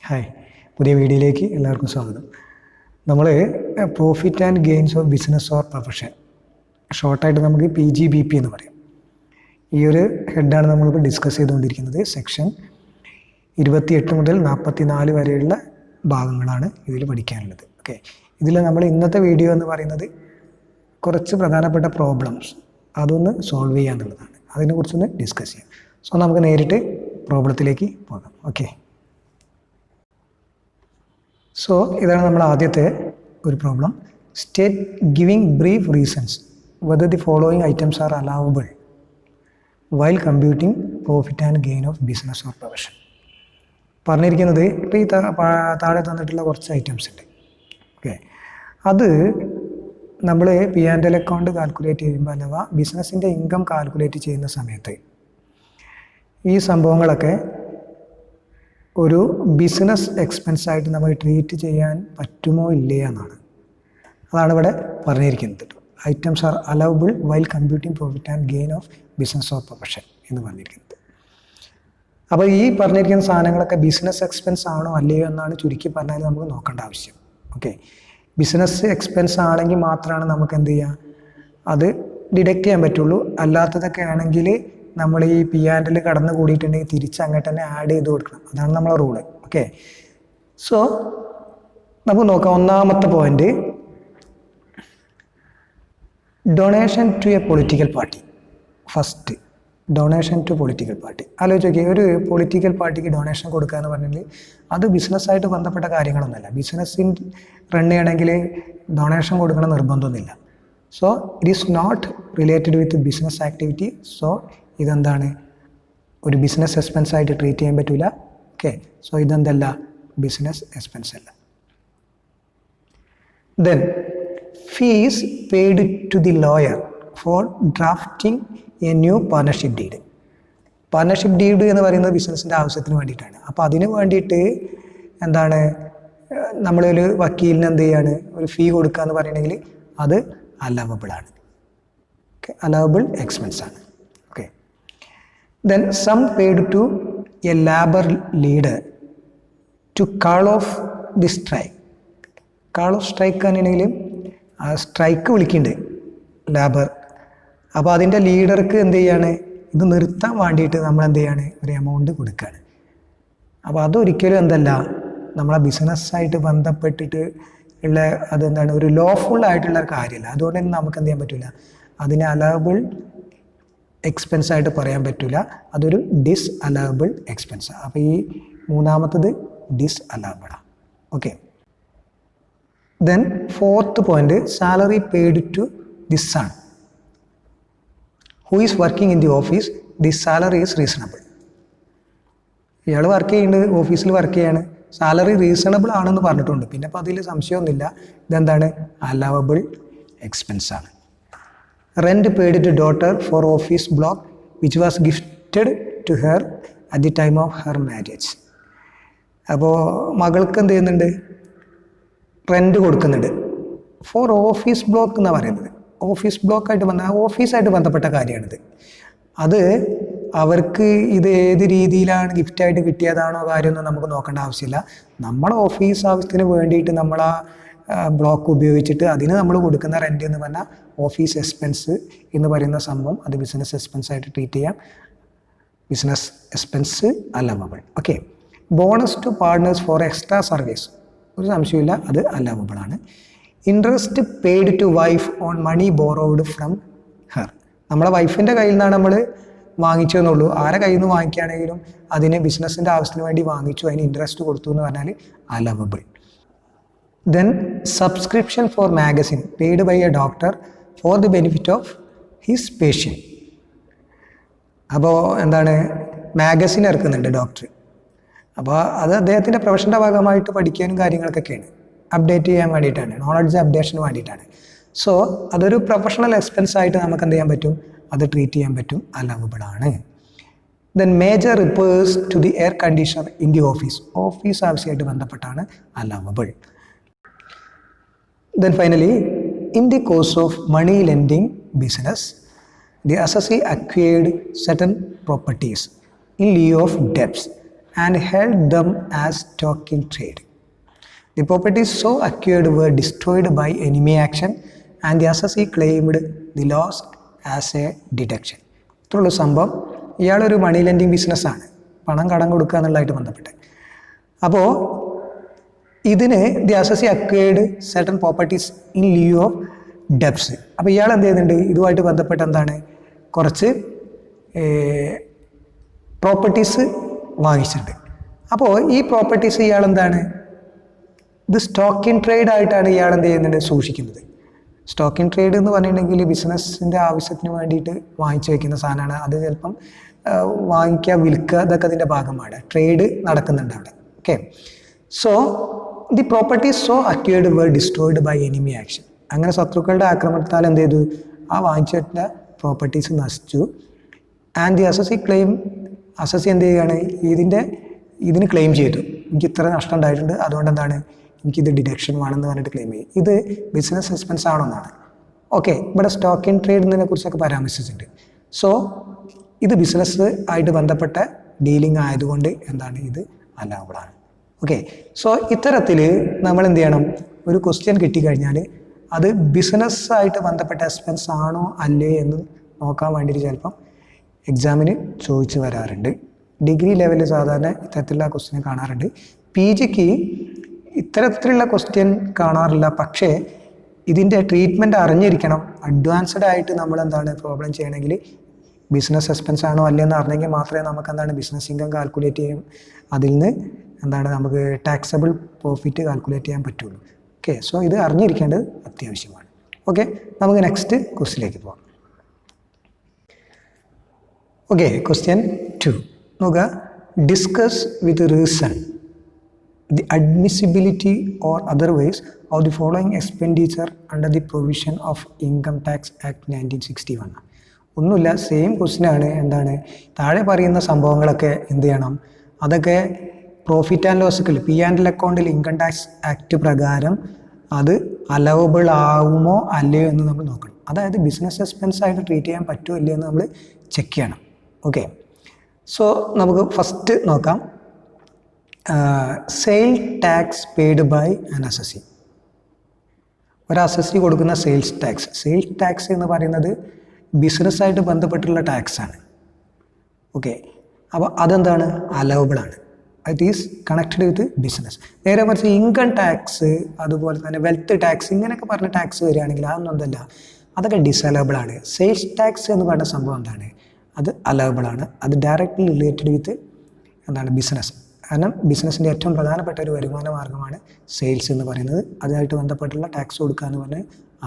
Hi, പുതിയ വീഡിയോയിലേക്ക് എല്ലാവർക്കും സ്വാഗതം. നമ്മൾ profit and gains of business or profession, ഷോർട്ടായിട്ട് നമുക്ക് PGBP എന്ന് പറയും. ഈ ഒരു ഹെഡാണ് നമ്മളിപ്പോൾ ഡിസ്കസ് ചെയ്തുകൊണ്ടിരിക്കുന്നത്. സെക്ഷൻ 28 മുതൽ 44 വരെയുള്ള ഭാഗങ്ങളാണ് ഇതിൽ പഠിക്കാനുള്ളത്. ഓക്കെ, ഇതിൽ നമ്മൾ ഇന്നത്തെ വീഡിയോ എന്ന് പറയുന്നത് കുറച്ച് പ്രധാനപ്പെട്ട പ്രോബ്ലംസ് അതൊന്ന് സോൾവ് ചെയ്യുക എന്നുള്ളതാണ്. അതിനെക്കുറിച്ചൊന്ന് ഡിസ്കസ് ചെയ്യാം. സോ നമുക്ക് നേരിട്ട് പ്രോബ്ലത്തിലേക്ക് പോകാം. ഓക്കെ, സോ ഇതാണ് നമ്മൾ ആദ്യത്തെ ഒരു problem. State giving brief reasons whether the following items are allowable while computing profit and gain of business or profession. പറഞ്ഞിരിക്കുന്നത് ഇപ്പോൾ ഈ താഴെ തന്നിട്ടുള്ള കുറച്ച് ഐറ്റംസ് ഉണ്ട്. ഓക്കെ, അത് നമ്മൾ P&L അക്കൗണ്ട് കാൽക്കുലേറ്റ് ചെയ്യുമ്പോൾ അഥവാ ബിസിനസ്സിൻ്റെ ഇൻകം കാൽക്കുലേറ്റ് ചെയ്യുന്ന സമയത്ത് ഈ സംഭവങ്ങളൊക്കെ ഒരു ബിസിനസ് എക്സ്പെൻസായിട്ട് നമ്മൾ ട്രീറ്റ് ചെയ്യാൻ പറ്റുമോ ഇല്ലേ എന്നാണ്. അതാണ് ഇവിടെ പറഞ്ഞിരിക്കുന്നത്. Items are allowable while computing profit and gain of business or profession എന്ന് പറഞ്ഞിരിക്കുന്നത്. അപ്പോൾ ഈ പറഞ്ഞിരിക്കുന്ന സാധനങ്ങളൊക്കെ ബിസിനസ് എക്സ്പെൻസ് ആണോ അല്ലയോ എന്നാണ് ചുരുക്കി പറഞ്ഞാൽ നമുക്ക് നോക്കേണ്ട ആവശ്യം. ഓക്കെ, ബിസിനസ് എക്സ്പെൻസ് ആണെങ്കിൽ മാത്രമാണ് നമുക്ക് എന്ത് ചെയ്യുക, അത് ഡിഡക്റ്റ് ചെയ്യാൻ പറ്റുള്ളൂ. അല്ലാത്തതൊക്കെ ആണെങ്കിൽ നമ്മൾ ഈ P&L കടന്നു കൂടിയിട്ടുണ്ടെങ്കിൽ തിരിച്ച് അങ്ങോട്ട് തന്നെ ആഡ് ചെയ്ത് കൊടുക്കണം. അതാണ് നമ്മളെ റൂള്. ഓക്കെ, സോ നമുക്ക് നോക്കാം. ഒന്നാമത്തെ point, donation to a political party. First, donation to political party. ആലോചിച്ച് നോക്കിയാൽ ഒരു പൊളിറ്റിക്കൽ പാർട്ടിക്ക് ഡൊണേഷൻ കൊടുക്കുക എന്ന് പറഞ്ഞാൽ അത് ബിസിനസ്സായിട്ട് ബന്ധപ്പെട്ട കാര്യങ്ങളൊന്നുമല്ല. ബിസിനസ്സിൻ റൺ ചെയ്യണമെങ്കിൽ ഡൊണേഷൻ കൊടുക്കണം നിർബന്ധമൊന്നുമില്ല. So it is not related with business activity. So ഇതെന്താണ്, ഒരു ബിസിനസ് എക്സ്പെൻസ് ആയിട്ട് ട്രീറ്റ് ചെയ്യാൻ പറ്റില്ല. ഓക്കെ, സോ ഇതെന്തല്ല, ബിസിനസ് എക്സ്പെൻസ് അല്ല. Then fees paid to the lawyer for drafting a new partnership deed. Partnership deed എന്ന് പറയുന്നത് ബിസിനസ്സിൻ്റെ ആവശ്യത്തിന് വേണ്ടിയിട്ടാണ്. അപ്പോൾ അതിന് വേണ്ടിയിട്ട് എന്താണ്, നമ്മളൊരു വക്കീലിന് എന്ത് ചെയ്യാണ്, ഒരു ഫീ കൊടുക്കുക എന്ന് പറയുകയാണെങ്കിൽ അത് അലവബിൾ ആണ്. ഓക്കെ, അലവബിൾ എക്സ്പെൻസ് ആണ്. Okay, then sum paid to a labour leader to call off the strike. Call off strike ആണെങ്കിൽ ആ സ്ട്രൈക്ക് വിളിക്കുന്നുണ്ട് ലേബർ. അപ്പോൾ അതിൻ്റെ ലീഡർക്ക് എന്ത് ചെയ്യാണ്, ഇത് നിർത്താൻ വേണ്ടിയിട്ട് നമ്മൾ എന്ത് ചെയ്യാണ്, ഒരു എമൗണ്ട് കൊടുക്കുകയാണ്. അപ്പോൾ അതൊരിക്കലും എന്തല്ല, നമ്മളെ ബിസിനസ്സായിട്ട് ബന്ധപ്പെട്ടിട്ട് ഉള്ള അതെന്താണ്, ഒരു ലോഫുൾ ആയിട്ടുള്ള ഒരു കാര്യമല്ല. അതുകൊണ്ട് തന്നെ നമുക്ക് എന്ത് ചെയ്യാൻ പറ്റില്ല, അതിനെ അലവബിൾ എക്സ്പെൻസ് ആയിട്ട് പറയാൻ പറ്റില്ല. അതൊരു ഡിസ് അലവബിൾ എക്സ്പെൻസാണ്. അപ്പോൾ ഈ മൂന്നാമത്തത് ഡിസ് അലവബിളാണ്. Okay, then fourth point, salary paid to the son who is working in the office, the salary is reasonable. ഇയാൾ വർക്ക് ചെയ്യുന്നുണ്ട്, ഓഫീസിൽ വർക്ക് ചെയ്യാണ്, സാലറി റീസണബിൾ ആണെന്ന് പറഞ്ഞിട്ടുണ്ട്. പിന്നെ അപ്പോൾ അതിൽ സംശയമൊന്നുമില്ല, ഇതെന്താണ്, അലവബിൾ എക്സ്പെൻസ് ആണ്. Rent paid to daughter for office block which was gifted to her at the time of her marriage. അപ്പോൾ മകൾക്ക് എന്ത് ചെയ്യുന്നുണ്ട്, റെൻറ്റ് കൊടുക്കുന്നുണ്ട് ഫോർ ഓഫീസ് ബ്ലോക്ക് എന്നാണ് പറയുന്നത്. ഓഫീസ് ബ്ലോക്കായിട്ട് ഓഫീസായിട്ട് ബന്ധപ്പെട്ട കാര്യമാണിത്. അത് അവർക്ക് ഇത് ഏത് രീതിയിലാണ് ഗിഫ്റ്റായിട്ട് കിട്ടിയതാണോ കാര്യമൊന്നും നമുക്ക് നോക്കേണ്ട ആവശ്യമില്ല. നമ്മളെ ഓഫീസ് ആവശ്യത്തിന് വേണ്ടിയിട്ട് നമ്മൾ ആ ബ്ലോക്ക് ഉപയോഗിച്ചിട്ട് അതിന് നമ്മൾ കൊടുക്കുന്ന റെൻറ്റ് എന്ന് പറഞ്ഞാൽ ഓഫീസ് എക്സ്പെൻസ് എന്ന് പറയുന്ന സംഭവം അത് ബിസിനസ് എക്സ്പെൻസ് ആയിട്ട് ട്രീറ്റ് ചെയ്യാം. Business expense allowable. Okay, bonus to partners for extra service, ഒരു സംശയമില്ല, അത് അലവബിൾ ആണ്. Interest paid to wife on money borrowed from her. നമ്മളെ വൈഫിൻ്റെ കയ്യിൽ നിന്നാണ് നമ്മൾ വാങ്ങിച്ചതെന്നുള്ളൂ. ആരെ കയ്യിൽ നിന്ന് വാങ്ങിക്കുകയാണെങ്കിലും അതിന് ബിസിനസ്സിൻ്റെ ആവശ്യത്തിന് വേണ്ടി വാങ്ങിച്ചു, അതിന് ഇൻട്രസ്റ്റ് കൊടുത്തു എന്ന് പറഞ്ഞാൽ allowable. Then subscription for magazine paid by a doctor for the benefit of his patient. അപ്പോൾ എന്താണ്, മാഗസിൻ ഇറക്കുന്നുണ്ട് ഡോക്ടർ. അപ്പോൾ അത് അദ്ദേഹത്തിൻ്റെ പ്രൊഫഷൻ്റെ ഭാഗമായിട്ട് പഠിക്കാനും കാര്യങ്ങൾക്കൊക്കെയാണ്, അപ്ഡേറ്റ് ചെയ്യാൻ വേണ്ടിയിട്ടാണ്, നോളജ് അപ്ഡേഷന് വേണ്ടിയിട്ടാണ്. സോ അതൊരു പ്രൊഫഷണൽ എക്സ്പെൻസ് ആയിട്ട് നമുക്ക് എന്ത് ചെയ്യാൻ പറ്റും, അത് ട്രീറ്റ് ചെയ്യാൻ പറ്റും, അലവബിൾ ആണ്. Then major repairs to the air conditioner in the office, office ആവശ്യമായിട്ട് ബന്ധപ്പെട്ടാണ് allowable. Then finally, in the course of money lending business the assessee acquired certain properties in lieu of debts and held them as stock in trade. The properties so acquired were destroyed by enemy action and the assessee claimed the loss as a deduction. ഇത്രയുള്ള സംഭവം. ഇയാളൊരു മണി lending ബിസിനസ്സാണ്, പണം കടം കൊടുക്കുക എന്നുള്ളതായിട്ട് ബന്ധപ്പെട്ട്. അപ്പോൾ ഇതിന് the assessee acquired certain properties in Liu of debts. അപ്പോൾ ഇയാൾ എന്ത് ചെയ്യുന്നുണ്ട്, ഇതുമായിട്ട് ബന്ധപ്പെട്ട് എന്താണ് കുറച്ച് പ്രോപ്പർട്ടീസ് വാങ്ങിച്ചിട്ടുണ്ട്. അപ്പോൾ ഈ പ്രോപ്പർട്ടീസ് ഇയാൾ എന്താണ്, ഇത് സ്റ്റോക്ക് ഇൻ ട്രേഡ് ആയിട്ടാണ് ഇയാൾ എന്ത് ചെയ്യുന്നുണ്ട്, സൂക്ഷിക്കുന്നത്. സ്റ്റോക്ക് ഇൻ ട്രേഡ് എന്ന് പറഞ്ഞിട്ടുണ്ടെങ്കിൽ ബിസിനസ്സിൻ്റെ ആവശ്യത്തിന് വേണ്ടിയിട്ട് വാങ്ങിച്ചു വയ്ക്കുന്ന സാധനമാണ്. അത് ചിലപ്പം വാങ്ങിക്കുക, വിൽക്കുക, ഇതൊക്കെ അതിൻ്റെ ഭാഗമാണ്. ട്രേഡ് നടക്കുന്നുണ്ട് അവിടെ. Okay. So the properties so acquired were destroyed by enemy action. അങ്ങനെ ശത്രുക്കളുടെ ആക്രമണത്താൽ എന്ത് ചെയ്തു, ആ വാങ്ങിച്ചിട്ടുള്ള പ്രോപ്പർട്ടീസ് നശിച്ചു. And the assessee claim, assessee എന്ത് ചെയ്യുകയാണ്, ഇതിന് ക്ലെയിം ചെയ്തു, എനിക്ക് ഇത്ര നഷ്ടം ഉണ്ടായിട്ടുണ്ട്, അതുകൊണ്ട് എന്താണ് എനിക്കിത് ഡിഡക്ഷൻ വേണമെന്ന് പറഞ്ഞിട്ട് ക്ലെയിം ചെയ്യും. ഇത് ബിസിനസ് എക്സ്പെൻസ് ആണെന്നാണ്. ഓക്കെ. ഇവിടെ സ്റ്റോക്ക് ഇൻ ട്രേഡിനെ കുറിച്ചൊക്കെ പരാമർശിച്ചിട്ടുണ്ട്. സോ ഇത് ബിസിനസ് ആയിട്ട് ബന്ധപ്പെട്ട ഡീലിംഗ് ആയതുകൊണ്ട് എന്താണ്, ഇത് അലൗബിളാണ്. ഓക്കെ. സോ ഇത്തരത്തിൽ നമ്മൾ എന്ത് ചെയ്യണം, ഒരു ക്വസ്റ്റ്യൻ കിട്ടിക്കഴിഞ്ഞാൽ അത് ബിസിനസ്സായിട്ട് ബന്ധപ്പെട്ട എക്സ്പെൻസ് ആണോ അല്ലേ എന്ന് നോക്കാൻ വേണ്ടിയിട്ട് ചിലപ്പം എക്സാമിന് ചോദിച്ചു വരാറുണ്ട്. ഡിഗ്രി ലെവലിൽ സാധാരണ ഇത്തരത്തിലുള്ള ക്വസ്റ്റ്യൻ കാണാറുണ്ട്. PGക്ക് ഇത്തരത്തിലുള്ള ക്വസ്റ്റ്യൻ കാണാറില്ല. പക്ഷേ ഇതിൻ്റെ ട്രീറ്റ്മെൻറ്റ് അറിഞ്ഞിരിക്കണം. അഡ്വാൻസ്ഡ് ആയിട്ട് നമ്മൾ എന്താണ് പ്രോബ്ലം ചെയ്യണമെങ്കിൽ ബിസിനസ് എക്സ്പെൻസ് ആണോ അല്ലയെന്ന് അറിഞ്ഞെങ്കിൽ മാത്രമേ നമുക്ക് എന്താണ് ബിസിനസ് ഇൻകം കാൽക്കുലേറ്റ് ചെയ്യും, അതിൽ നിന്ന് എന്താണ് നമുക്ക് ടാക്സബിൾ പ്രോഫിറ്റ് കാൽക്കുലേറ്റ് ചെയ്യാൻ പറ്റുള്ളൂ. ഓക്കെ. സോ ഇത് അറിഞ്ഞിരിക്കേണ്ടത് അത്യാവശ്യമാണ്. ഓക്കെ. നമുക്ക് നെക്സ്റ്റ് ക്വസ്റ്റ്യനിലേക്ക് പോകാം. ഓക്കെ. ക്വസ്റ്റ്യൻ 2 നോക്കുക. Discuss with reason the admissibility or otherwise of the following expenditure under the provision of Income Tax Act 1961. ഒന്നുമില്ല, സെയിം ക്വസ്റ്റ്യനാണ്. എന്താണ് താഴെ പറയുന്ന സംഭവങ്ങളൊക്കെ എന്ത് ചെയ്യണം, അതൊക്കെ പ്രോഫിറ്റ് ആൻഡ് ലോസുകൾ P&L അക്കൗണ്ടിൽ ഇൻകം ടാക്സ് ആക്ട് പ്രകാരം അത് അലവബിൾ ആവുമോ അല്ലയോ എന്ന് നമ്മൾ നോക്കണം. അതായത് ബിസിനസ് എക്സ്പെൻസ് ആയിട്ട് ട്രീറ്റ് ചെയ്യാൻ പറ്റുമോ ഇല്ലയോ എന്ന് നമ്മൾ ചെക്ക് ചെയ്യണം. ഓക്കെ. സോ നമുക്ക് ഫസ്റ്റ് നോക്കാം. Sale tax paid by an assessee. ഒരു അസസി കൊടുക്കുന്ന സെയിൽസ് ടാക്സ് എന്ന് പറയുന്നത് ബിസിനസ്സായിട്ട് ബന്ധപ്പെട്ടുള്ള ടാക്സാണ്. ഓക്കെ. അപ്പോൾ അതെന്താണ്, അലവബിളാണ്. It is connected with business. നേരെ മറിച്ച് ഇൻകം ടാക്സ്, അതുപോലെ തന്നെ വെൽത്ത് ടാക്സ്, ഇങ്ങനെയൊക്കെ പറഞ്ഞ ടാക്സ് വരികയാണെങ്കിൽ അതൊന്നും എന്തല്ല, അതൊക്കെ ഡിസലബിളാണ്. സെയിൽസ് ടാക്സ് എന്ന് പറയുന്ന സംഭവം എന്താണ്, അത് അലവബിളാണ്. അത് ഡയറക്റ്റ്ലി റിലേറ്റഡ് വിത്ത് എന്താണ് ബിസിനസ്. കാരണം ബിസിനസ്സിൻ്റെ ഏറ്റവും പ്രധാനപ്പെട്ട ഒരു വരുമാന മാർഗ്ഗമാണ് സെയിൽസ് എന്ന് പറയുന്നത്. അതുമായിട്ട് ബന്ധപ്പെട്ടുള്ള ടാക്സ് കൊടുക്കുക എന്ന് പറഞ്ഞാൽ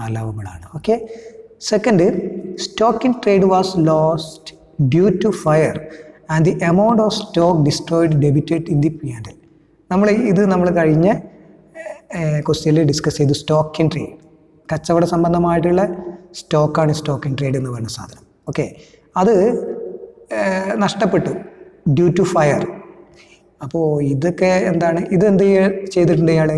അലവബിളാണ്. Okay. Second, stock in trade was lost due to fire and the amount of stock destroyed debited in the P&L. നമ്മൾ കഴിഞ്ഞ ക്വസ്റ്റ്യനിൽ ഡിസ്കസ് ചെയ്തു. സ്റ്റോക്ക് ഇൻ ട്രേഡ് കച്ചവട സംബന്ധമായിട്ടുള്ള സ്റ്റോക്കാണ് സ്റ്റോക്ക് ഇൻ ട്രേഡ് എന്ന് പറയുന്ന സാധനം. ഓക്കെ. അത് നഷ്ടപ്പെട്ടു ഡ്യൂ ടു ഫയർ. അപ്പോൾ ഇതൊക്കെ എന്താണ്, ഇതെന്ത് ചെയ്തിട്ടുണ്ട് ഇയാൾ,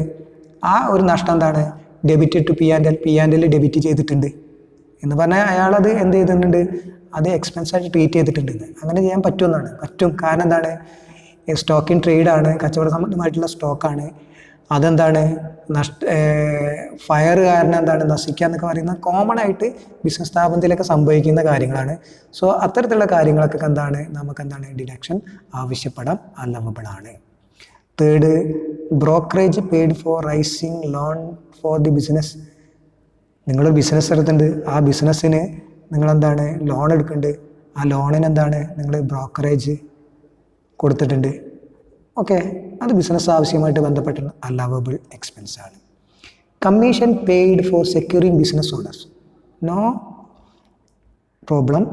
ആ ഒരു നഷ്ടം എന്താണ് ഡെബിറ്റഡ് ടു P&L ഡെബിറ്റ് ചെയ്തിട്ടുണ്ട് എന്ന് പറഞ്ഞാൽ അയാളത് എന്ത് ചെയ്തിട്ടുണ്ട്, അത് എക്സ്പെൻസായിട്ട് ട്രീറ്റ് ചെയ്തിട്ടുണ്ട്. അങ്ങനെ ചെയ്യാൻ പറ്റുമെന്നാണ്. പറ്റും. കാരണം എന്താണ്, സ്റ്റോക്ക് ഇൻ ട്രേഡാണ്, കച്ചവട സംബന്ധമായിട്ടുള്ള സ്റ്റോക്കാണ്. അതെന്താണ് ഫയർ കാരണം എന്താണ് നശിക്കുക എന്നൊക്കെ പറയുന്നത് കോമൺ ആയിട്ട് ബിസിനസ് സ്ഥാപനത്തിലൊക്കെ സംഭവിക്കുന്ന കാര്യങ്ങളാണ്. സോ അത്തരത്തിലുള്ള കാര്യങ്ങളൊക്കെ എന്താണ് നമുക്കെന്താണ് ഡിഡക്ഷൻ ആവശ്യപ്പെടാം, അലവബിളാണ്. Third, brokerage paid for raising loan for the business. നിങ്ങളൊരു ബിസിനസ് എടുത്തിട്ടുണ്ട്, ആ ബിസിനസ്സിന് നിങ്ങളെന്താണ് ലോൺ എടുക്കുന്നുണ്ട്, ആ ലോണിന് എന്താണ് നിങ്ങൾ ബ്രോക്കറേജ് കൊടുത്തിട്ടുണ്ട്. ഓക്കെ. അത് ബിസിനസ് ആവശ്യമായിട്ട് ബന്ധപ്പെട്ടുള്ള അലവബിൾ എക്സ്പെൻസ് ആണ്. Commission paid for securing business orders, no problem.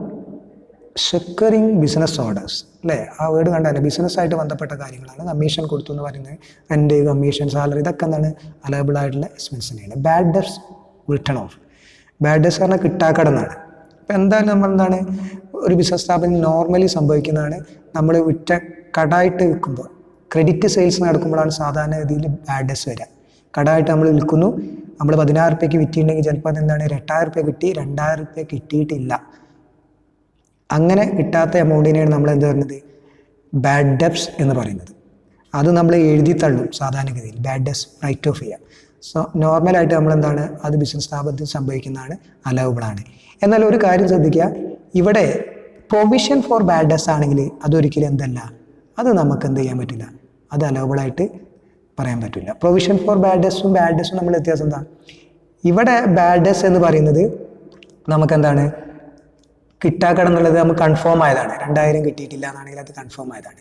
Securing business orders അല്ലേ, ആ വേർഡ് കണ്ടാലേ ബിസിനസ്സായിട്ട് ബന്ധപ്പെട്ട കാര്യങ്ങളാണ്. കമ്മീഷൻ കൊടുത്തു എന്ന് പറയുന്നത് റെൻറ്റ്, കമ്മീഷൻ, സാലറി, ഇതൊക്കെ എന്താണ് അലവബിൾ ആയിട്ടുള്ള എക്സ്പെൻസ് തന്നെയാണ്. Bad debts written off. Bad debts പറഞ്ഞാൽ കിട്ടാക്കടന്നാണ്. അപ്പോൾ എന്തായാലും നമ്മൾ എന്താണ് ഒരു ബിസിനസ് സ്ഥാപനം നോർമലി സംഭവിക്കുന്നതാണ്, നമ്മൾ വിറ്റ കടായിട്ട് വിൽക്കുമ്പോൾ ക്രെഡിറ്റ് സെയിൽസ് നടക്കുമ്പോഴാണ് സാധാരണ രീതിയിൽ ബാഡ് ഡെബ്റ്റ്സ് വരിക. കടായിട്ട് നമ്മൾ വിൽക്കുന്നു, നമ്മൾ 16,000 രൂപയ്ക്ക് വിറ്റിട്ടുണ്ടെങ്കിൽ ചിലപ്പോൾ അതെന്താണ് 8,000 രൂപ കിട്ടി, 2,000 രൂപ കിട്ടിയിട്ടില്ല. അങ്ങനെ കിട്ടാത്ത എമൗണ്ടിനെയാണ് നമ്മൾ എന്ത് പറയുന്നത് ബാഡ് ഡെബ്റ്റ്സ് എന്ന് പറയുന്നത്. അത് നമ്മൾ എഴുതി തള്ളും സാധാരണഗതിയിൽ, ബാഡ് ഡെബ്റ്റ്സ് റൈറ്റ് ഓഫ് ചെയ്യാം. സോ നോർമലായിട്ട് നമ്മളെന്താണ്, അത് ബിസിനസ് സ്ഥാപനത്തിൽ സംഭവിക്കുന്നതാണ്, അലവബിൾ ആണ്. എന്നാൽ ഒരു കാര്യം ശ്രദ്ധിക്കുക, ഇവിടെ പ്രൊവിഷൻ ഫോർ ബാഡ് ഡെബ്റ്റ്സ് ആണെങ്കിൽ അതൊരിക്കലും എന്തല്ല, അത് നമുക്ക് എന്ത് ചെയ്യാൻ പറ്റില്ല, അത് അലവബിളായിട്ട് പറയാൻ പറ്റില്ല. പ്രൊവിഷൻ ഫോർ ബാഡ് ഡെബ്റ്റ്സും നമ്മൾ വ്യത്യാസം എന്താ, ഇവിടെ ബാഡ് ഡെബ്റ്റ്സ് എന്ന് പറയുന്നത് നമുക്കെന്താണ്, കിട്ടാക്കടന്നുള്ളത് നമുക്ക് കൺഫേം ആയതാണ്, 2000 കിട്ടിയിട്ടില്ല എന്നാണെങ്കിൽ അത് കൺഫേം ആയതാണ്.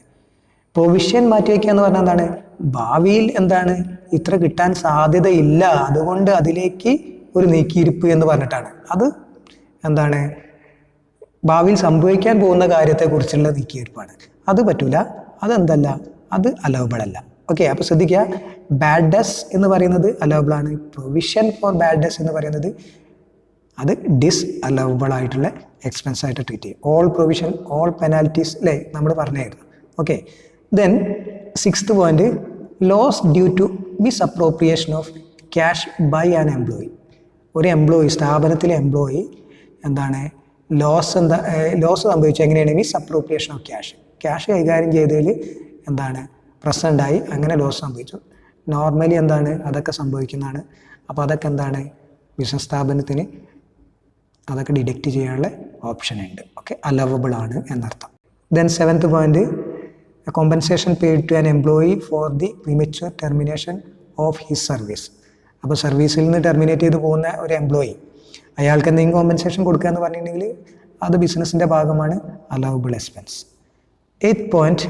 പ്രൊവിഷൻ മാറ്റി വയ്ക്കുക എന്ന് പറഞ്ഞാൽ എന്താണ്, ഭാവിയിൽ എന്താണ് ഇത്ര കിട്ടാൻ സാധ്യതയില്ല, അതുകൊണ്ട് അതിലേക്ക് ഒരു നീക്കിയിരിപ്പ് എന്ന് പറഞ്ഞിട്ടാണ്. അത് എന്താണ്, ഭാവിയിൽ സംഭവിക്കാൻ പോകുന്ന കാര്യത്തെക്കുറിച്ചുള്ള നീക്കിയിരിപ്പാണ്. അത് പറ്റൂല, അതെന്തല്ല, അത് അലവബിൾ അല്ല. ഓക്കെ, അപ്പോൾ ശ്രദ്ധിക്കുക, ബാഡ് ഡെബ്റ്റ്സ് എന്ന് പറയുന്നത് അലവബിൾ ആണ്. പ്രൊവിഷൻ ഫോർ ബാഡ് ഡെബ്റ്റ്സ് എന്ന് പറയുന്നത് അത് ഡിസ്അലവബിൾ ആയിട്ടുള്ള എക്സ്പെൻസ് ആയിട്ട് ട്രീറ്റ് ചെയ്യും. ഓൾ പ്രൊവിഷൻ, ഓൾ പെനാൽറ്റീസ് അല്ലേ നമ്മൾ പറഞ്ഞായിരുന്നു. Okay, then 6th point, loss due to misappropriation of cash by an employee. ഒരു എംപ്ലോയി, സ്ഥാപനത്തിലെ എംപ്ലോയി എന്താണ് ലോസ് സംഭവിച്ചു, എങ്ങനെയാണ്, മിസ്അപ്രോപ്രിയേഷൻ ഓഫ് ക്യാഷ് കൈകാര്യം ചെയ്തതിൽ എന്താണ് പ്രസൻ്റായി, അങ്ങനെ ലോസ് സംഭവിച്ചു. നോർമലി എന്താണ് അതൊക്കെ സംഭവിക്കുന്നതാണ്. അപ്പോൾ അതൊക്കെ എന്താണ് ബിസിനസ് സ്ഥാപനത്തിന് അതൊക്കെ ഡിഡക്റ്റ് ചെയ്യാനുള്ള ഓപ്ഷൻ ഉണ്ട്. ഓക്കെ, അലവബിൾ ആണ് എന്നർത്ഥം. Then 7th point, compensation paid to an employee for the premature termination of his service. അപ്പോൾ സർവീസിൽ നിന്ന് ടെർമിനേറ്റ് ചെയ്ത് പോകുന്ന ഒരു എംപ്ലോയി, അയാൾക്ക് എന്തെങ്കിലും കോമ്പൻസേഷൻ കൊടുക്കുക എന്ന് പറഞ്ഞിട്ടുണ്ടെങ്കിൽ അത് ബിസിനസ്സിൻ്റെ ഭാഗമാണ്, allowable expense. 8th point,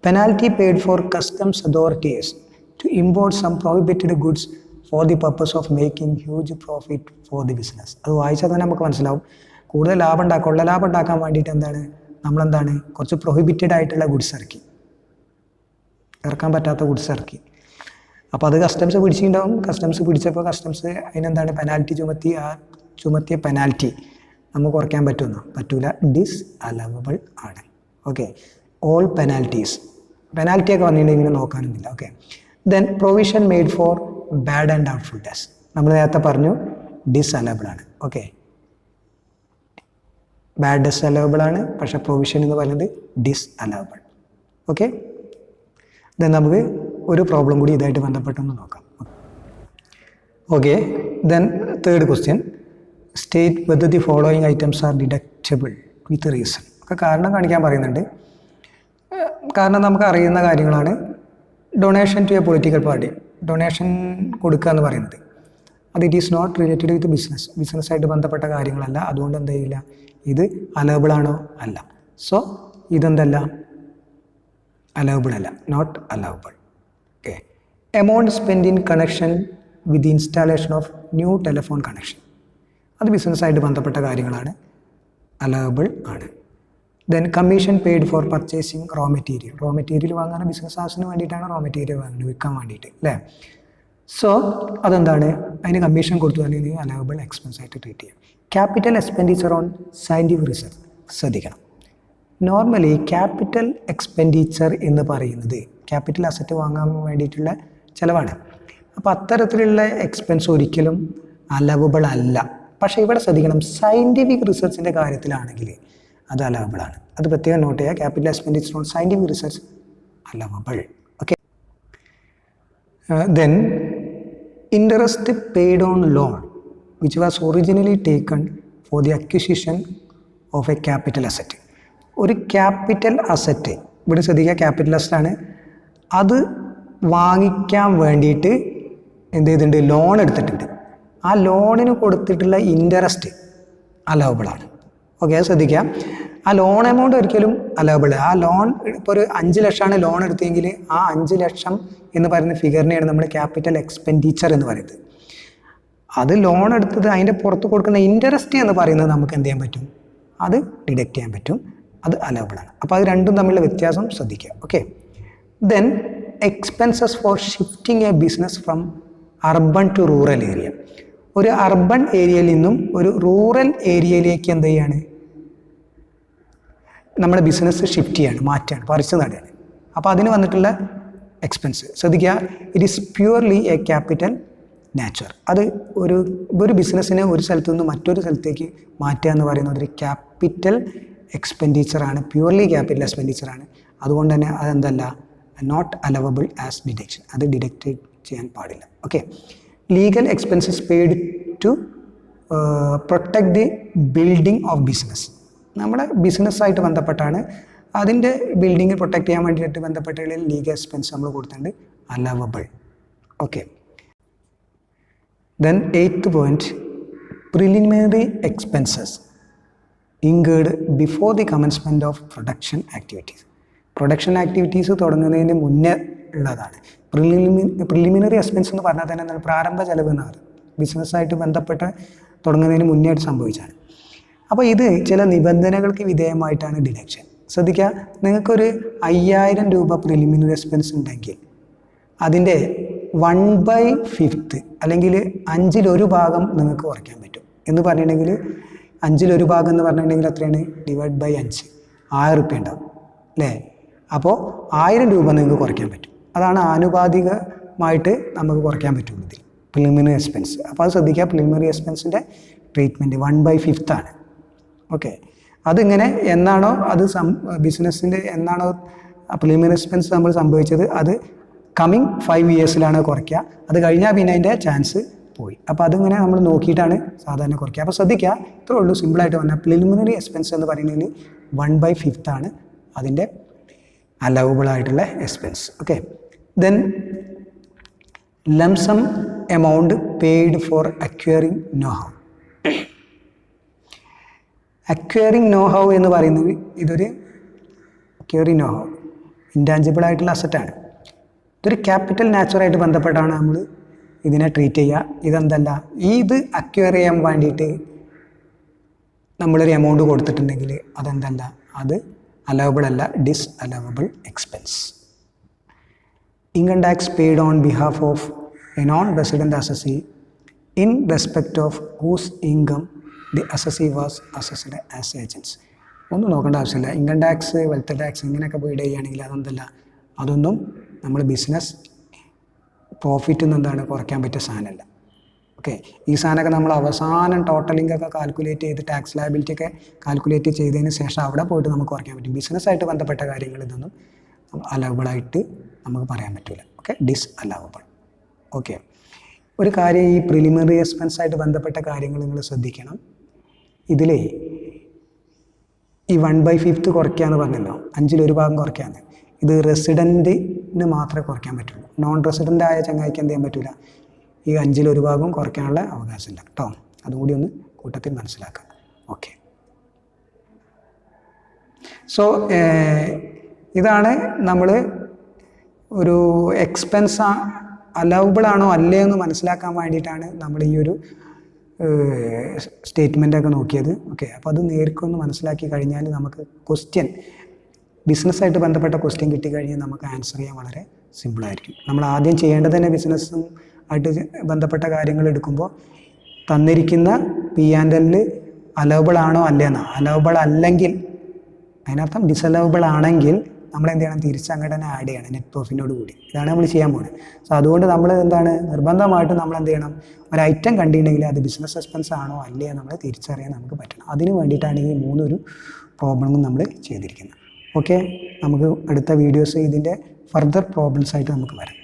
penalty paid for customs authorities to import some prohibited goods for the purpose of making huge profit for the business. അത് വായിച്ചാൽ തന്നെ നമുക്ക് മനസ്സിലാവും, കൂടുതൽ കൊള്ള ലാഭം ഉണ്ടാക്കാൻ വേണ്ടിയിട്ട് എന്താണ് നമ്മളെന്താണ് കുറച്ച് പ്രൊഹിബിറ്റഡ് ആയിട്ടുള്ള ഗുഡ്സ് ഇറക്കാൻ പറ്റാത്ത ഗുഡ്സ് ഇറക്കി. അപ്പോൾ അത് കസ്റ്റംസ് പിടിച്ചിട്ടുണ്ടാവും. കസ്റ്റംസ് പിടിച്ചപ്പോൾ കസ്റ്റംസ് അതിനെന്താണ് പെനാൽറ്റി ചുമത്തി. ആ ചുമത്തിയ പെനാൽറ്റി നമുക്ക് കുറയ്ക്കാൻ പറ്റുമെന്നോ, പറ്റൂല, ഡിസ്അലവബിൾ ആണ്. ഓക്കെ, ഓൾ പെനാൽറ്റിയൊക്കെ വന്നിട്ടുണ്ടെങ്കിൽ നോക്കാനൊന്നുമില്ല. Okay, then provision made for bad and doubtful debts നമ്മൾ നേരത്തെ പറഞ്ഞു, ഡിസ്അലവബിൾ ആണ്. ഓക്കെ, ബാഡ് ഡെബ്റ്റ്സ് അലവബിൾ ആണ്, പക്ഷേ പ്രൊവിഷൻ എന്ന് പറയുന്നത് ഡിസ്അലവബിൾ. ഓക്കെ, ദെൻ നമുക്ക് ഒരു പ്രോബ്ലം കൂടി ഇതായിട്ട് ബന്ധപ്പെട്ടൊന്ന് നോക്കാം. Okay, then 3rd question, state whether the following items are deductible with reason. ഒക്കെ കാരണം കാണിക്കാൻ പറയുന്നുണ്ട്. കാരണം നമുക്ക് അറിയുന്ന കാര്യങ്ങളാണ്. Donation to a political party, donation കൊടുക്കുക എന്ന് പറയുന്നത് അത് it is not related with ബിസിനസ്സായിട്ട് ബന്ധപ്പെട്ട കാര്യങ്ങളല്ല. അതുകൊണ്ട് എന്ത് ചെയ്യില്ല, ഇത് അലവബിൾ ആണോ, അല്ല. സോ ഇതെന്തല്ല, അലവബിൾ അല്ല, not allowable. Okay, amount spend in connection with installation of new telephone connection, അത് ബിസിനസ്സായിട്ട് ബന്ധപ്പെട്ട കാര്യങ്ങളാണ്, അലവബിൾ ആണ്. Then commission paid for purchasing raw material വാങ്ങാൻ ബിസിനസ് ആവശ്യത്തിന് വേണ്ടിയിട്ടാണ് റോ മെറ്റീരിയൽ വാങ്ങുന്നത്, വിൽക്കാൻ വേണ്ടിയിട്ട് അല്ലേ. സോ അതെന്താണ്, അതിന് കമ്മീഷൻ കൊടുത്തു അല്ലെങ്കിൽ അലവബിൾ എക്സ്പെൻസ് ആയിട്ട് ട്രീറ്റ് ചെയ്യാം. Capital expenditure on scientific research, ശ്രദ്ധിക്കണം. നോർമലി ക്യാപിറ്റൽ എക്സ്പെൻഡിച്ചർ എന്ന് പറയുന്നത് ക്യാപിറ്റൽ അസറ്റ് വാങ്ങാൻ വേണ്ടിയിട്ടുള്ള ചിലവാണ്. അപ്പോൾ അത്തരത്തിലുള്ള എക്സ്പെൻസ് ഒരിക്കലും അലവബിൾ അല്ല. പക്ഷേ ഇവിടെ ശ്രദ്ധിക്കണം, സയൻറ്റിഫിക് റിസർച്ചിൻ്റെ കാര്യത്തിലാണെങ്കിൽ അത് അലവബിൾ ആണ്. അത് പ്രത്യേകം നോട്ട് ചെയ്യുക, capital expenditure on scientific research allowable. Okay, then interest paid on loan which was originally taken for the acquisition of A capital asset. ഒരു ക്യാപിറ്റൽ അസറ്റ്, ഇവിടെ ശ്രദ്ധിക്കുക ക്യാപിറ്റൽ അസറ്റാണ്, അത് വാങ്ങിക്കാൻ വേണ്ടിയിട്ട് എന്ത് ചെയ്തിട്ടുണ്ട്, ലോൺ എടുത്തിട്ടുണ്ട്. ആ ലോണിന് കൊടുത്തിട്ടുള്ള ഇൻട്രസ്റ്റ് അലവബിൾ ആണ്. ഓക്കെ, അത് ശ്രദ്ധിക്കുക. ആ ലോൺ എമൗണ്ട് ഒരിക്കലും അലവബിൾ. ആ ലോൺ ഇപ്പോൾ ഒരു 5 ലക്ഷമാണ് ലോൺ എടുത്തെങ്കിൽ ആ 5 ലക്ഷം എന്ന് പറയുന്ന ഫിഗറിനെയാണ് നമ്മൾ ക്യാപിറ്റൽ എക്സ്പെൻഡിച്ചർ എന്ന് പറയുന്നത്. അത് ലോൺ എടുത്തത് അതിൻ്റെ പുറത്ത് കൊടുക്കുന്ന ഇൻട്രസ്റ്റ് എന്ന് പറയുന്നത് നമുക്ക് എന്ത് ചെയ്യാൻ പറ്റും, അത് ഡിഡക്റ്റ് ചെയ്യാൻ പറ്റും, അത് അലവബിൾ ആണ്. അപ്പോൾ അത് രണ്ടും തമ്മിലുള്ള വ്യത്യാസം ശ്രദ്ധിക്കുക. Okay, then expenses for shifting a business from urban to rural area. ഒരു അർബൺ ഏരിയയിൽ നിന്നും ഒരു റൂറൽ ഏരിയയിലേക്ക് എന്ത് ചെയ്യാണ്, നമ്മുടെ ബിസിനസ് ഷിഫ്റ്റ് ചെയ്യാണ്, മാറ്റാണ്, പറിച്ചു നടുകയാണ്. അപ്പോൾ അതിന് വന്നിട്ടുള്ള എക്സ്പെൻസ് ശ്രദ്ധിക്കുക, it is purely A capital nature. അത് ഒരു ബിസിനസ്സിനെ ഒരു സ്ഥലത്തു നിന്ന് മറ്റൊരു സ്ഥലത്തേക്ക് മാറ്റുക എന്ന് പറയുന്നത് ഒരു ക്യാപിറ്റൽ എക്സ്പെൻഡിച്ചറാണ്, പ്യുവർലി ക്യാപിറ്റൽ എക്സ്പെൻഡിച്ചറാണ്. അതുകൊണ്ട് തന്നെ അതെന്തല്ല, നോട്ട് അലവബിൾ ആസ് ഡിഡക്ഷൻ, അത് ഡിഡക്റ്റ് ചെയ്യാൻ പാടില്ല. Okay. Legal expenses paid to protect the building of business. നമ്മുടെ ബിസിനസ്സായിട്ട് ബന്ധപ്പെട്ടാണ്, അതിൻ്റെ ബിൽഡിംഗ് പ്രൊട്ടക്ട് ചെയ്യാൻ വേണ്ടിയിട്ട് ബന്ധപ്പെട്ട ലീഗൽ എക്സ്പെൻസ് നമ്മൾ കൊടുത്തിട്ടുണ്ട്, allowable. Okay. Then 8th point, preliminary expenses incurred before the commencement of production activities. Production activities തുടങ്ങുന്നതിന് മുന്നേ ഉള്ളതാണ്. പ്രിലിമിനറി എക്സ്പെൻസ് എന്ന് പറഞ്ഞാൽ തന്നെ എന്താണ്, പ്രാരംഭ ചെലവ് എന്നാണ്. ബിസിനസ്സായിട്ട് ബന്ധപ്പെട്ട് തുടങ്ങുന്നതിന് മുന്നേ ആയിട്ട് സംഭവിച്ചാണ്. അപ്പോൾ ഇത് ചില നിബന്ധനകൾക്ക് വിധേയമായിട്ടാണ് ഡിഡക്ഷൻ. ശ്രദ്ധിക്കുക, നിങ്ങൾക്കൊരു 5000 രൂപ പ്രിലിമിനറി എക്സ്പെൻസ് ഉണ്ടെങ്കിൽ അതിൻ്റെ 1/5 അല്ലെങ്കിൽ 1/5 ഭാഗം നിങ്ങൾക്ക് കുറയ്ക്കാൻ പറ്റും എന്ന് പറഞ്ഞിട്ടുണ്ടെങ്കിൽ, 1/5 ഭാഗം എന്ന് പറഞ്ഞിട്ടുണ്ടെങ്കിൽ എത്രയാണ്, /5 1000 രൂപ ഉണ്ടാവും അല്ലേ. അപ്പോൾ 1000 രൂപ നിങ്ങൾക്ക് കുറയ്ക്കാൻ പറ്റും. അതാണ് ആനുപാതികമായിട്ട് നമുക്ക് കുറയ്ക്കാൻ പറ്റുള്ളൂ ഇതിൽ പ്രിലിമിനറി എക്സ്പെൻസ്. അപ്പോൾ അത് ശ്രദ്ധിക്കുക, പ്രിലിമിനറി എക്സ്പെൻസിൻ്റെ ട്രീറ്റ്മെൻറ്റ് 1/5 ആണ്. ഓക്കെ. അതിങ്ങനെ എന്നാണോ അത് ബിസിനസ്സിൻ്റെ എന്നാണോ പ്രിലിമിനറി എക്സ്പെൻസ് നമ്മൾ സംഭവിച്ചത്, അത് കമ്മിങ് 5 ഇയേഴ്സിലാണ് കുറയ്ക്കുക. അത് കഴിഞ്ഞാൽ പിന്നെ അതിൻ്റെ ചാൻസ് പോയി. അപ്പോൾ അതിങ്ങനെ നമ്മൾ നോക്കിയിട്ടാണ് സാധാരണ കുറയ്ക്കുക. അപ്പോൾ ശ്രദ്ധിക്കുക, ഇത്രേ ഉള്ളൂ, സിമ്പിളായിട്ട് പറഞ്ഞാൽ പ്രിലിമിനറി എക്സ്പെൻസ് എന്ന് പറയുന്നതിൽ 1/5 ആണ് അതിൻ്റെ അലവബിൾ ആയിട്ടുള്ള expense. Okay. Then lump sum amount paid for acquiring know how. Acquiring know how എന്ന് പറയുന്നത് ഇതൊരു അക്വയറിങ് നോ ഹൗ ഇൻറ്റാഞ്ചിബിൾ ആയിട്ടുള്ള അസറ്റാണ്. ഇതൊരു ക്യാപിറ്റൽ നാച്ചുറായിട്ട് ബന്ധപ്പെട്ടാണ് നമ്മൾ ഇതിനെ ട്രീറ്റ് ചെയ്യുക. ഇതെന്തല്ല, ഇത് അക്വയർ ചെയ്യാൻ വേണ്ടിയിട്ട് നമ്മളൊരു എമൗണ്ട് കൊടുത്തിട്ടുണ്ടെങ്കിൽ അതെന്തല്ല, അത് അലവബിൾ അല്ല, disallowable expense. Income tax paid on behalf of a non resident assessee in respect of whose income the assessee was assessed as agents. ഒന്നും നോക്കേണ്ട ആവശ്യമില്ല. ഇൻകം ടാക്സ്, വെൽത്ത് ടാക്സ് ഇങ്ങനെയൊക്കെ പെയ്ഡ് ചെയ്യുകയാണെങ്കിൽ അതെന്തല്ല, അതൊന്നും നമ്മൾ ബിസിനസ് പ്രോഫിറ്റിൽ നിന്ന് എന്താണ് കുറയ്ക്കാൻ പറ്റിയ സാധനമല്ല. ഓക്കെ. ഈ സാധനമൊക്കെ നമ്മൾ അവസാനം ടോട്ടലിംഗൊക്കെ കാൽക്കുലേറ്റ് ചെയ്ത് ടാക്സ് ലയബിലിറ്റി ഒക്കെ കാൽക്കുലേറ്റ് ചെയ്തതിന് ശേഷം അവിടെ പോയിട്ട് നമുക്ക് കുറയ്ക്കാൻ പറ്റും. ബിസിനസ്സായിട്ട് ബന്ധപ്പെട്ട കാര്യങ്ങൾ ഇതൊന്നും അലവബിളായിട്ട് നമുക്ക് പറയാൻ പറ്റില്ല. ഓക്കെ. ഡിസ് അലവബിൾ. ഓക്കെ. ഒരു കാര്യം, ഈ പ്രിലിമിനറി എക്സ്പെൻസായിട്ട് ബന്ധപ്പെട്ട കാര്യങ്ങൾ നിങ്ങൾ ശ്രദ്ധിക്കണം. ഇതിൽ ഈ 1/5 കുറയ്ക്കുക എന്ന് പറഞ്ഞല്ലോ, 1/5 ഭാഗം കുറയ്ക്കാന്ന്. ഇത് റെസിഡൻറ്റിന് മാത്രമേ കുറയ്ക്കാൻ പറ്റുള്ളൂ. നോൺ റെസിഡൻ്റ് ആയ ചങ്ങായിക്ക് എന്ത് ചെയ്യാൻ പറ്റില്ല, ഈ 1/5 ഭാഗം കുറയ്ക്കാനുള്ള അവകാശമില്ല കേട്ടോ. അതും കൂടി ഒന്ന് കൂട്ടത്തിൽ മനസ്സിലാക്കാം. ഓക്കെ. സോ ഇതാണ് നമ്മൾ ഒരു എക്സ്പെൻസ് അലവബിൾ ആണോ അല്ലേ എന്ന് മനസ്സിലാക്കാൻ വേണ്ടിയിട്ടാണ് നമ്മൾ ഈ ഒരു സ്റ്റേറ്റ്മെൻറ്റൊക്കെ നോക്കിയത്. ഓക്കെ. അപ്പോൾ അത് നേർക്കൊന്ന് മനസ്സിലാക്കി കഴിഞ്ഞാൽ നമുക്ക് ക്വസ്റ്റ്യൻ, ബിസിനസ്സായിട്ട് ബന്ധപ്പെട്ട ക്വസ്റ്റ്യൻ കിട്ടിക്കഴിഞ്ഞാൽ നമുക്ക് ആൻസർ ചെയ്യാൻ വളരെ സിമ്പിളായിരിക്കും. നമ്മൾ ആദ്യം ചെയ്യേണ്ടത് തന്നെ ബിസിനസ്സും ആയിട്ട് ബന്ധപ്പെട്ട കാര്യങ്ങൾ എടുക്കുമ്പോൾ തന്നിരിക്കുന്ന P&L അലവബിൾ ആണോ അല്ലേന്നാണ്. അലവബിൾ അല്ലെങ്കിൽ അതിനർത്ഥം ഡിസലവബിൾ ആണെങ്കിൽ നമ്മൾ എന്ത് ചെയ്യണം, തിരിച്ചങ്ങോട്ട് തന്നെ ആഡ് ചെയ്യണം നെറ്റ് പ്രോഫിറ്റിനോട് കൂടി. ഇതാണ് നമ്മൾ ചെയ്യാൻ പോകുന്നത്. സോ അതുകൊണ്ട് നമ്മൾ എന്താണ്, നിർബന്ധമായിട്ടും നമ്മൾ എന്ത് ചെയ്യണം, ഒരു ഐറ്റം കണ്ടിട്ടുണ്ടെങ്കിൽ അത് ബിസിനസ് എക്സ്പെൻസ് ആണോ അല്ലേ നമ്മൾ തിരിച്ചറിയാൻ നമുക്ക് പറ്റണം. അതിന് വേണ്ടിയിട്ടാണ് ഈ 3 പ്രോബ്ലമും നമ്മൾ ചെയ്തിരിക്കുന്നത്. ഓക്കെ. നമുക്ക് അടുത്ത വീഡിയോസ് ഇതിൻ്റെ ഫർദർ പ്രോബ്ലംസ് ആയിട്ട് നമുക്ക് വരാം.